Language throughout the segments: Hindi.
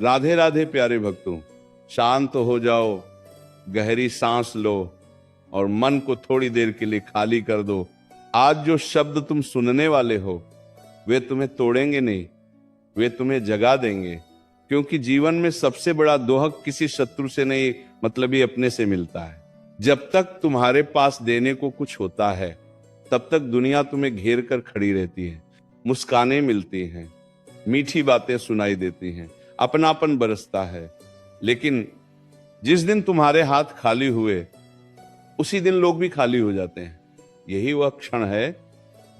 राधे राधे प्यारे भक्तों, शांत हो जाओ, गहरी सांस लो और मन को थोड़ी देर के लिए खाली कर दो। आज जो शब्द तुम सुनने वाले हो वे तुम्हें तोड़ेंगे नहीं, वे तुम्हें जगा देंगे। क्योंकि जीवन में सबसे बड़ा दोहक किसी शत्रु से नहीं, मतलब ही अपने से मिलता है। जब तक तुम्हारे पास देने को कुछ होता है तब तक दुनिया तुम्हें घेर कर खड़ी रहती है। मुस्कानें मिलती हैं, मीठी बातें सुनाई देती हैं, अपनापन बरसता है। लेकिन जिस दिन तुम्हारे हाथ खाली हुए उसी दिन लोग भी खाली हो जाते हैं। यही वह क्षण है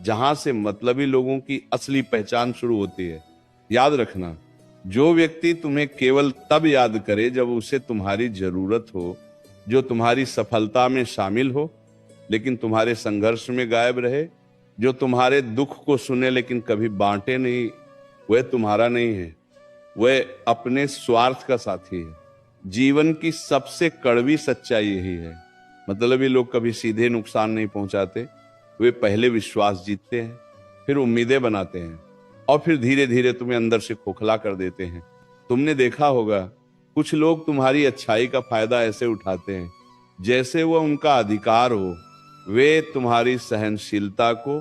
जहां से मतलबी लोगों की असली पहचान शुरू होती है। याद रखना, जो व्यक्ति तुम्हें केवल तब याद करे जब उसे तुम्हारी जरूरत हो, जो तुम्हारी सफलता में शामिल हो लेकिन तुम्हारे संघर्ष में गायब रहे, जो तुम्हारे दुख को सुने लेकिन कभी बांटे नहीं, वह तुम्हारा नहीं है, वह अपने स्वार्थ का साथी है। जीवन की सबसे कड़वी सच्चाई यही है। मतलब ये लोग कभी सीधे नुकसान नहीं पहुंचाते, वे पहले विश्वास जीतते हैं, फिर उम्मीदें बनाते हैं और फिर धीरे धीरे तुम्हें अंदर से खोखला कर देते हैं। तुमने देखा होगा, कुछ लोग तुम्हारी अच्छाई का फायदा ऐसे उठाते हैं जैसे वह उनका अधिकार हो। वे तुम्हारी सहनशीलता को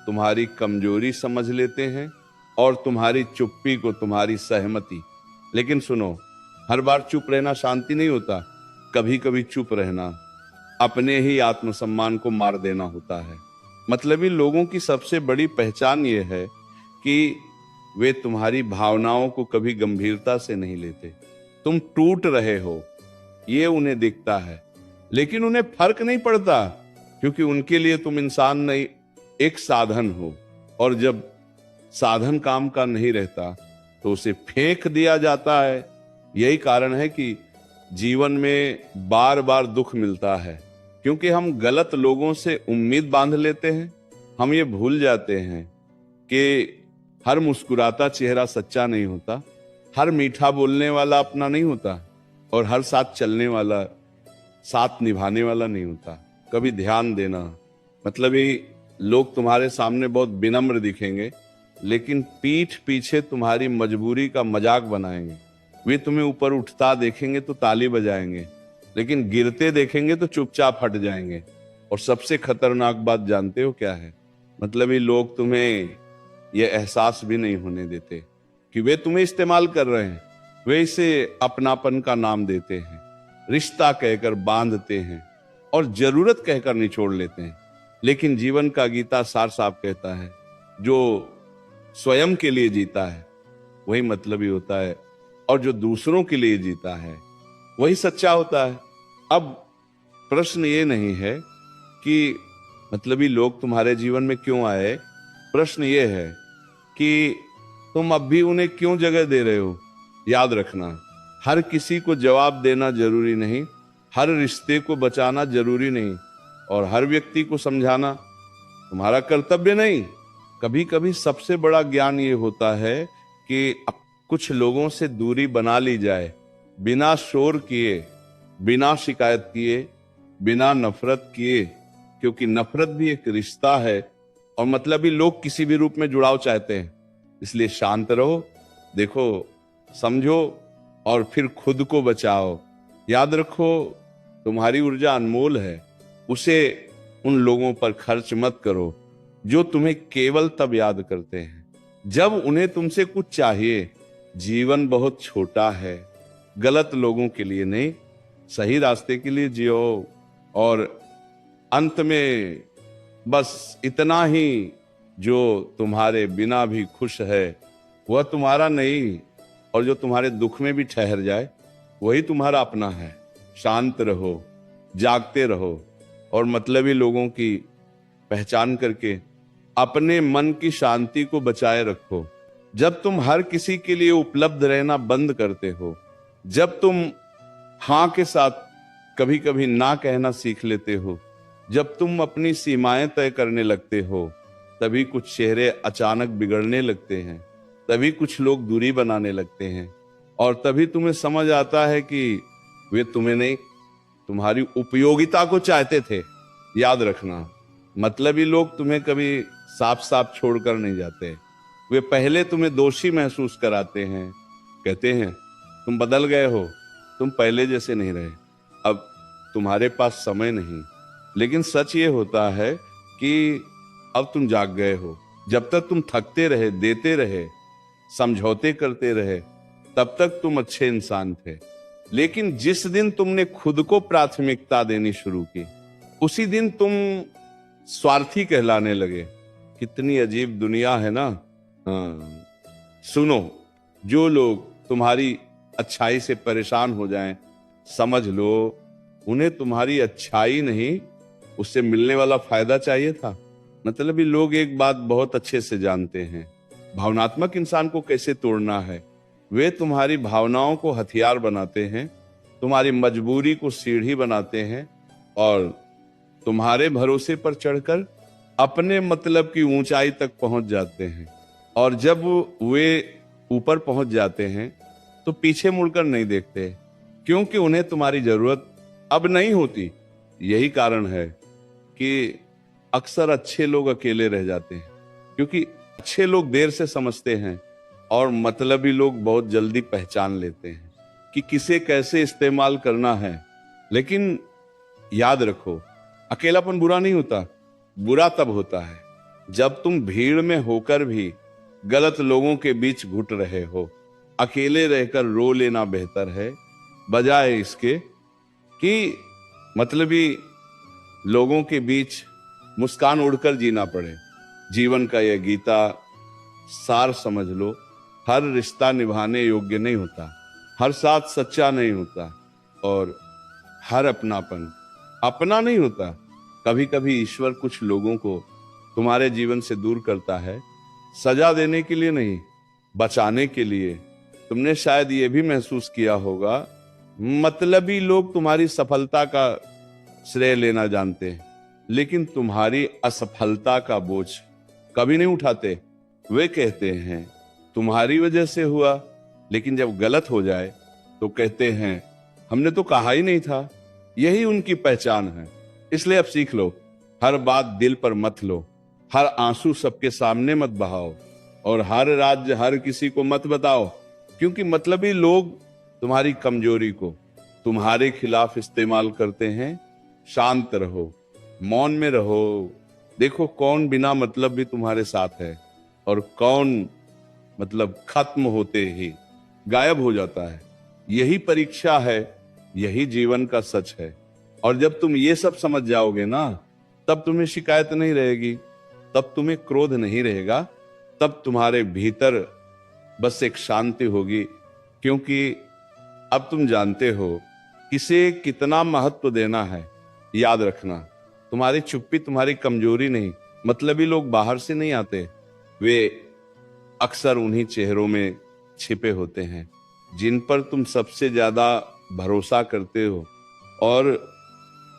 तुम्हारी कमजोरी समझ लेते हैं और तुम्हारी चुप्पी को तुम्हारी सहमति। लेकिन सुनो, हर बार चुप रहना शांति नहीं होता। कभी कभी चुप रहना अपने ही आत्मसम्मान को मार देना होता है। मतलबी लोगों की सबसे बड़ी पहचान यह है कि वे तुम्हारी भावनाओं को कभी गंभीरता से नहीं लेते। तुम टूट रहे हो ये उन्हें दिखता है, लेकिन उन्हें फर्क नहीं पड़ता, क्योंकि उनके लिए तुम इंसान नहीं, एक साधन हो। और जब साधन काम का नहीं रहता तो उसे फेंक दिया जाता है। यही कारण है कि जीवन में बार बार दुख मिलता है, क्योंकि हम गलत लोगों से उम्मीद बांध लेते हैं। हम ये भूल जाते हैं कि हर मुस्कुराता चेहरा सच्चा नहीं होता, हर मीठा बोलने वाला अपना नहीं होता और हर साथ चलने वाला साथ निभाने वाला नहीं होता। कभी ध्यान देना, मतलब ये लोग तुम्हारे सामने बहुत विनम्र दिखेंगे लेकिन पीठ पीछे तुम्हारी मजबूरी का मजाक बनाएंगे। वे तुम्हें ऊपर उठता देखेंगे तो ताली बजाएंगे, लेकिन गिरते देखेंगे तो चुपचाप हट जाएंगे। और सबसे खतरनाक बात जानते हो क्या है? मतलब ये लोग तुम्हें यह एहसास भी नहीं होने देते कि वे तुम्हें इस्तेमाल कर रहे हैं। वे इसे अपनापन का नाम देते हैं, रिश्ता कहकर बांधते हैं और जरूरत कहकर निचोड़ लेते हैं। लेकिन जीवन का गीता सार साफ कहता है, जो स्वयं के लिए जीता है वही मतलबी होता है और जो दूसरों के लिए जीता है वही सच्चा होता है। अब प्रश्न ये नहीं है कि मतलबी लोग तुम्हारे जीवन में क्यों आए, प्रश्न ये है कि तुम अब भी उन्हें क्यों जगह दे रहे हो। याद रखना, हर किसी को जवाब देना जरूरी नहीं, हर रिश्ते को बचाना जरूरी नहीं और हर व्यक्ति को समझाना तुम्हारा कर्तव्य नहीं। कभी कभी सबसे बड़ा ज्ञान ये होता है कि कुछ लोगों से दूरी बना ली जाए, बिना शोर किए, बिना शिकायत किए, बिना नफरत किए, क्योंकि नफरत भी एक रिश्ता है और मतलबी लोग किसी भी रूप में जुड़ाव चाहते हैं। इसलिए शांत रहो, देखो, समझो और फिर खुद को बचाओ। याद रखो, तुम्हारी ऊर्जा अनमोल है, उसे उन लोगों पर खर्च मत करो जो तुम्हें केवल तब याद करते हैं जब उन्हें तुमसे कुछ चाहिए। जीवन बहुत छोटा है, गलत लोगों के लिए नहीं, सही रास्ते के लिए जियो। और अंत में बस इतना ही, जो तुम्हारे बिना भी खुश है वह तुम्हारा नहीं, और जो तुम्हारे दुख में भी ठहर जाए वही तुम्हारा अपना है। शांत रहो, जागते रहो और मतलबी लोगों की पहचान करके अपने मन की शांति को बचाए रखो। जब तुम हर किसी के लिए उपलब्ध रहना बंद करते हो, जब तुम हां के साथ कभी कभी ना कहना सीख लेते हो, जब तुम अपनी सीमाएं तय करने लगते हो, तभी कुछ चेहरे अचानक बिगड़ने लगते हैं, तभी कुछ लोग दूरी बनाने लगते हैं और तभी तुम्हें समझ आता है कि वे तुम्हें नहीं, तुम्हारी उपयोगिता को चाहते थे। याद रखना, मतलबी लोग तुम्हें कभी साफ साफ छोड़कर नहीं जाते। वे पहले तुम्हें दोषी महसूस कराते हैं, कहते हैं तुम बदल गए हो, तुम पहले जैसे नहीं रहे, अब तुम्हारे पास समय नहीं। लेकिन सच ये होता है कि अब तुम जाग गए हो। जब तक तुम थकते रहे, देते रहे, समझौते करते रहे, तब तक तुम अच्छे इंसान थे। लेकिन जिस दिन तुमने खुद को प्राथमिकता देनी शुरू की, उसी दिन तुम स्वार्थी कहलाने लगे। कितनी अजीब दुनिया है ना। हाँ, सुनो, जो लोग तुम्हारी अच्छाई से परेशान हो जाएं, समझ लो उन्हें तुम्हारी अच्छाई नहीं, उससे मिलने वाला फायदा चाहिए था। मतलब ये लोग एक बात बहुत अच्छे से जानते हैं, भावनात्मक इंसान को कैसे तोड़ना है। वे तुम्हारी भावनाओं को हथियार बनाते हैं, तुम्हारी मजबूरी को सीढ़ी बनाते हैं, और तुम्हारे भरोसे पर चढ़कर अपने मतलब की ऊंचाई तक पहुंच जाते हैं। और जब वे ऊपर पहुंच जाते हैं तो पीछे मुड़कर नहीं देखते, क्योंकि उन्हें तुम्हारी जरूरत अब नहीं होती। यही कारण है कि अक्सर अच्छे लोग अकेले रह जाते हैं, क्योंकि अच्छे लोग देर से समझते हैं और मतलबी लोग बहुत जल्दी पहचान लेते हैं कि किसे कैसे इस्तेमाल करना है। लेकिन याद रखो, अकेलापन बुरा नहीं होता, बुरा तब होता है जब तुम भीड़ में होकर भी गलत लोगों के बीच घुट रहे हो। अकेले रहकर रो लेना बेहतर है, बजाय इसके कि मतलबी लोगों के बीच मुस्कान उड़कर जीना पड़े। जीवन का यह गीता सार समझ लो, हर रिश्ता निभाने योग्य नहीं होता, हर साथ सच्चा नहीं होता, और हर अपनापन अपना नहीं होता। कभी कभी ईश्वर कुछ लोगों को तुम्हारे जीवन से दूर करता है, सजा देने के लिए नहीं, बचाने के लिए। तुमने शायद ये भी महसूस किया होगा, मतलबी लोग तुम्हारी सफलता का श्रेय लेना जानते हैं, लेकिन तुम्हारी असफलता का बोझ कभी नहीं उठाते। वे कहते हैं तुम्हारी वजह से हुआ, लेकिन जब गलत हो जाए तो कहते हैं हमने तो कहा ही नहीं था। यही उनकी पहचान है। इसलिए अब सीख लो, हर बात दिल पर मत लो, हर आंसू सबके सामने मत बहाओ, और हर राज हर किसी को मत बताओ, क्योंकि मतलबी लोग तुम्हारी कमजोरी को तुम्हारे खिलाफ इस्तेमाल करते हैं। शांत रहो, मौन में रहो, देखो कौन बिना मतलब भी तुम्हारे साथ है और कौन मतलब खत्म होते ही गायब हो जाता है। यही परीक्षा है, यही जीवन का सच है। और जब तुम ये सब समझ जाओगे ना, तब तुम्हें शिकायत नहीं रहेगी, तब तुम्हें क्रोध नहीं रहेगा, तब तुम्हारे भीतर बस एक शांति होगी, क्योंकि अब तुम जानते हो किसे कितना महत्व देना है। याद रखना, तुम्हारी चुप्पी तुम्हारी कमजोरी नहीं, मतलबी लोग बाहर से नहीं आते, वे अक्सर उन्हीं चेहरों में छिपे होते हैं जिन पर तुम सबसे ज्यादा भरोसा करते हो। और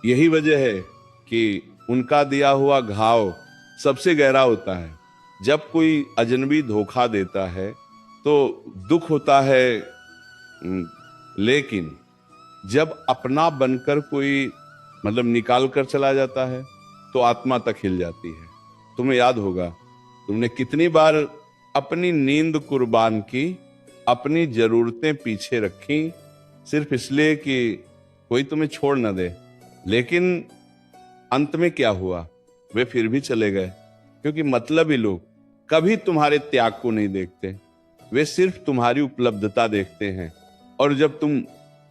यही वजह है कि उनका दिया हुआ घाव सबसे गहरा होता है। जब कोई अजनबी धोखा देता है तो दुख होता है, लेकिन जब अपना बनकर कोई मतलब निकाल कर चला जाता है तो आत्मा तक हिल जाती है। तुम्हें याद होगा, तुमने कितनी बार अपनी नींद कुर्बान की, अपनी जरूरतें पीछे रखी, सिर्फ इसलिए कि कोई तुम्हें छोड़ न दे। लेकिन अंत में क्या हुआ, वे फिर भी चले गए, क्योंकि मतलबी लोग कभी तुम्हारे त्याग को नहीं देखते, वे सिर्फ तुम्हारी उपलब्धता देखते हैं। और जब तुम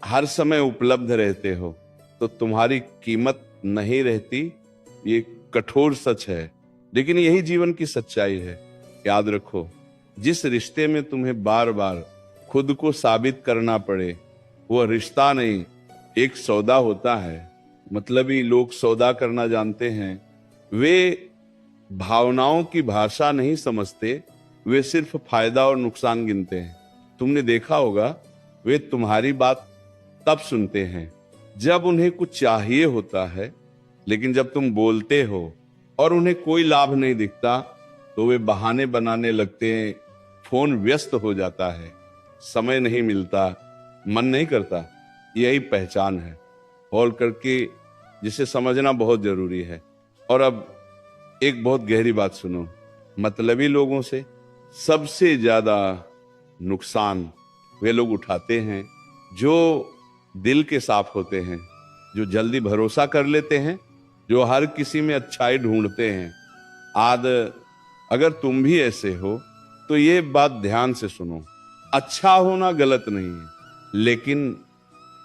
हर समय उपलब्ध रहते हो तो तुम्हारी कीमत नहीं रहती। ये कठोर सच है, लेकिन यही जीवन की सच्चाई है। याद रखो, जिस रिश्ते में तुम्हें बार बार खुद को साबित करना पड़े, वो रिश्ता नहीं, एक सौदा होता है। मतलबी लोग सौदा करना जानते हैं, वे भावनाओं की भाषा नहीं समझते, वे सिर्फ फायदा और नुकसान गिनते हैं। तुमने देखा होगा, वे तुम्हारी बात तब सुनते हैं जब उन्हें कुछ चाहिए होता है, लेकिन जब तुम बोलते हो और उन्हें कोई लाभ नहीं दिखता तो वे बहाने बनाने लगते हैं। फोन व्यस्त हो जाता है, समय नहीं मिलता, मन नहीं करता। यही पहचान है, हौल करके जिसे समझना बहुत जरूरी है। और अब एक बहुत गहरी बात सुनो, मतलबी लोगों से सबसे ज्यादा नुकसान वे लोग उठाते हैं जो दिल के साफ होते हैं, जो जल्दी भरोसा कर लेते हैं, जो हर किसी में अच्छाई ढूंढते हैं। आज अगर तुम भी ऐसे हो तो ये बात ध्यान से सुनो। अच्छा होना गलत नहीं है, लेकिन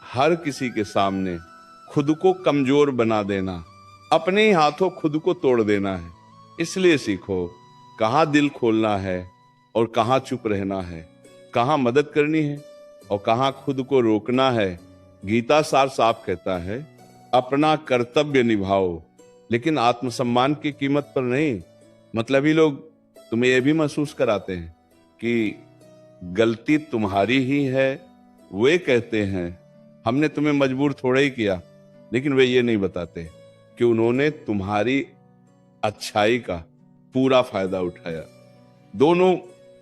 हर किसी के सामने खुद को कमजोर बना देना, अपने ही हाथों खुद को तोड़ देना है। इसलिए सीखो कहाँ दिल खोलना है और कहाँ चुप रहना है, कहाँ मदद करनी है और कहाँ खुद को रोकना है। गीता सार साफ कहता है, अपना कर्तव्य निभाओ, लेकिन आत्मसम्मान की कीमत पर नहीं। मतलब ही लोग तुम्हें यह भी महसूस कराते हैं कि गलती तुम्हारी ही है। वे कहते हैं हमने तुम्हें मजबूर थोड़ा ही किया, लेकिन वे ये नहीं बताते कि उन्होंने तुम्हारी अच्छाई का पूरा फायदा उठाया। दोनों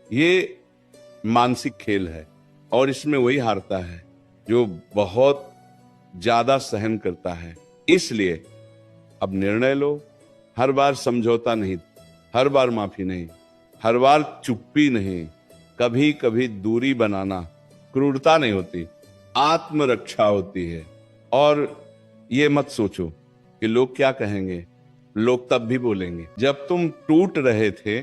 ये मानसिक खेल है और इसमें वही हारता है जो बहुत ज्यादा सहन करता है। इसलिए अब निर्णय लो, हर बार समझौता नहीं, हर बार माफी नहीं, हर बार चुप्पी नहीं, कभी कभी दूरी बनाना क्रूरता नहीं होती, आत्मरक्षा होती है। और ये मत सोचो कि लोग क्या कहेंगे, लोग तब भी बोलेंगे जब तुम टूट रहे थे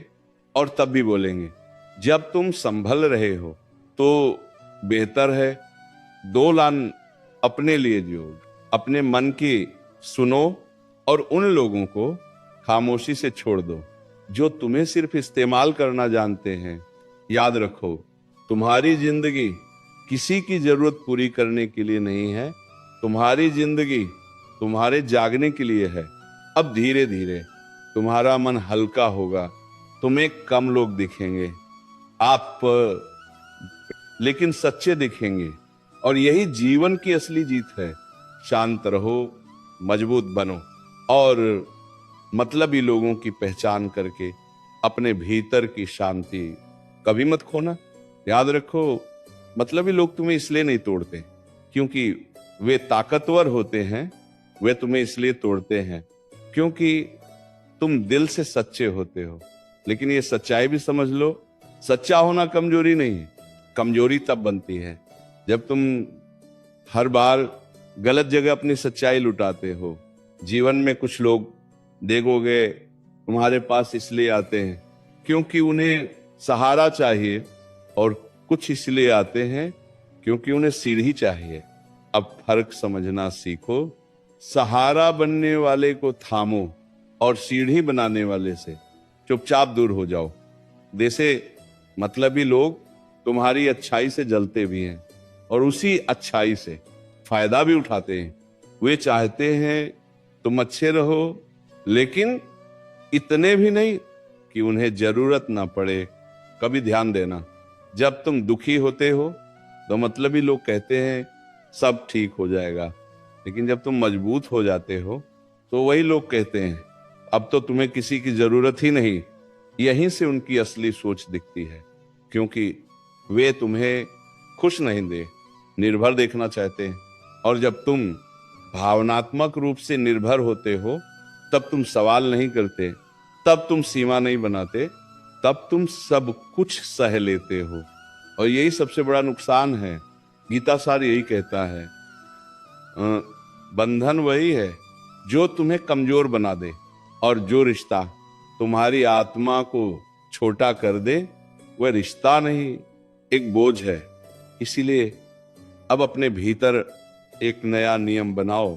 और तब भी बोलेंगे जब तुम संभल रहे हो। तो बेहतर है दो लान अपने लिए जियो, अपने मन की सुनो और उन लोगों को खामोशी से छोड़ दो जो तुम्हें सिर्फ इस्तेमाल करना जानते हैं। याद रखो, तुम्हारी जिंदगी किसी की जरूरत पूरी करने के लिए नहीं है, तुम्हारी जिंदगी तुम्हारे जागने के लिए है। अब धीरे धीरे तुम्हारा मन हल्का होगा, तुम्हें कम लोग दिखेंगे, आप लेकिन सच्चे दिखेंगे। और यही जीवन की असली जीत है। शांत रहो, मजबूत बनो और मतलबी लोगों की पहचान करके अपने भीतर की शांति कभी मत खोना। याद रखो, मतलबी लोग तुम्हें इसलिए नहीं तोड़ते क्योंकि वे ताकतवर होते हैं, वे तुम्हें इसलिए तोड़ते हैं क्योंकि तुम दिल से सच्चे होते हो। लेकिन ये सच्चाई भी समझ लो, सच्चा होना कमजोरी नहीं है। कमजोरी तब बनती है जब तुम हर बार गलत जगह अपनी सच्चाई लुटाते हो। जीवन में कुछ लोग देखोगे तुम्हारे पास इसलिए आते हैं क्योंकि उन्हें सहारा चाहिए, और कुछ इसलिए आते हैं क्योंकि उन्हें सीढ़ी चाहिए। अब फर्क समझना सीखो, सहारा बनने वाले को थामो और सीढ़ी बनाने वाले से चुपचाप दूर हो जाओ। जैसे मतलबी लोग तुम्हारी अच्छाई से जलते भी हैं और उसी अच्छाई से फायदा भी उठाते हैं। वे चाहते हैं तुम अच्छे रहो, लेकिन इतने भी नहीं कि उन्हें जरूरत ना पड़े। कभी ध्यान देना, जब तुम दुखी होते हो तो मतलबी लोग कहते हैं सब ठीक हो जाएगा, लेकिन जब तुम मजबूत हो जाते हो तो वही लोग कहते हैं अब तो तुम्हें किसी की जरूरत ही नहीं। यहीं से उनकी असली सोच दिखती है, क्योंकि वे तुम्हें खुश नहीं दे, निर्भर देखना चाहते हैं। और जब तुम भावनात्मक रूप से निर्भर होते हो तब तुम सवाल नहीं करते, तब तुम सीमा नहीं बनाते, तब तुम सब कुछ सह लेते हो। और यही सबसे बड़ा नुकसान है। गीता सार यही कहता है, बंधन वही है जो तुम्हें कमजोर बना दे, और जो रिश्ता तुम्हारी आत्मा को छोटा कर दे वह रिश्ता नहीं, एक बोझ है। इसीलिए अब अपने भीतर एक नया नियम बनाओ।